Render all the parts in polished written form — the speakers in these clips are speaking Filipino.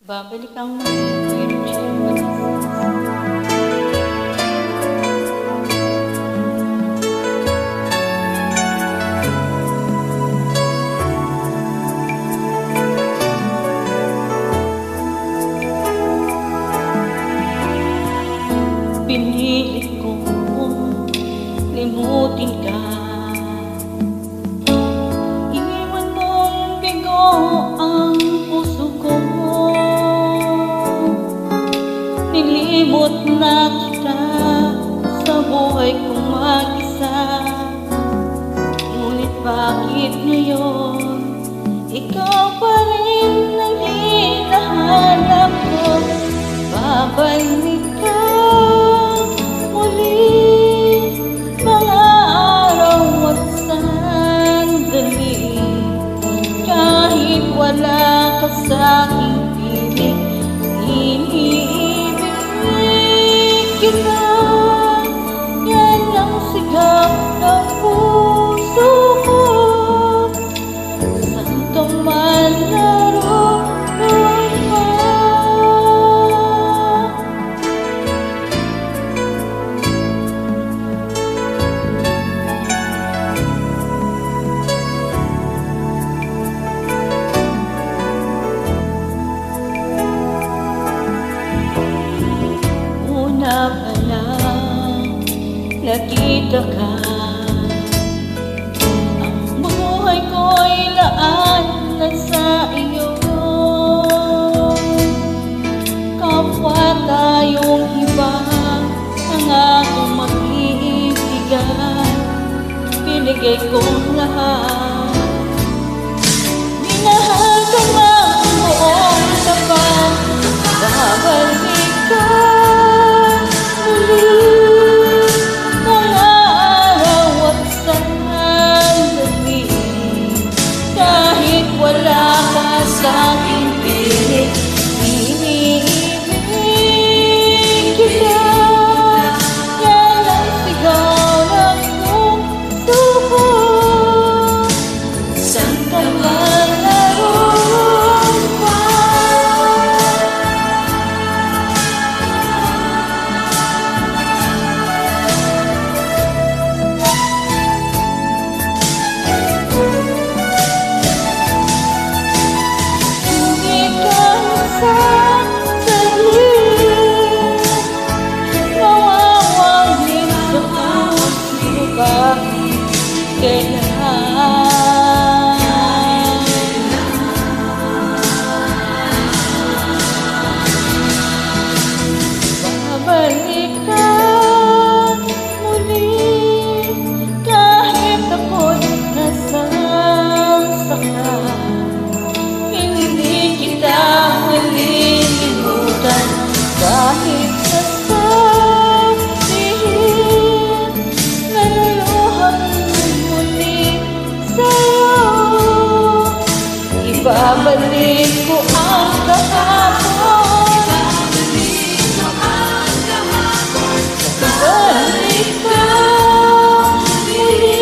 Babalik ang mga pinilit kong limutin ka. Iniwan mong bigo ang puso ko. Nilimot na kita sa buhay kong mag-isa. Ngunit bakit ngayon ikaw pa rin ang hinahanap ko? Babalik ka muli, mga araw at sandali. Kahit wala ka sa'king piling, iniibig kita. Yan ang sigap ng puso ko. Saan ka man naroon pa, una pa lang nakita ka, ang buhay ko'y laan na sa iyo. Kapwa tayong iba ang aking mag-iibigan, binigay kong lahat. Minahal ka ng buong tapat, babalik ka muli, mga araw at sandali. Kahit wala ka sa'king piling, iniibig kita. Yan ang sigaw ng puso ko. Saan ka man naroon pa, hindi ka nasasali. Nawawagin sa puso ko, bakit kailan? Babalik ka muli, kahit ako'y nasasaktan. Hindi kita malilimutan, kahit sasabihin naluluhang muli sa'yo. Ibabalik ko ang kahapon, balik ka muli,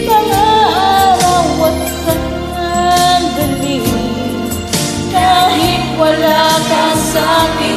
mga araw at sandali. Kahit wala ka sa'kin,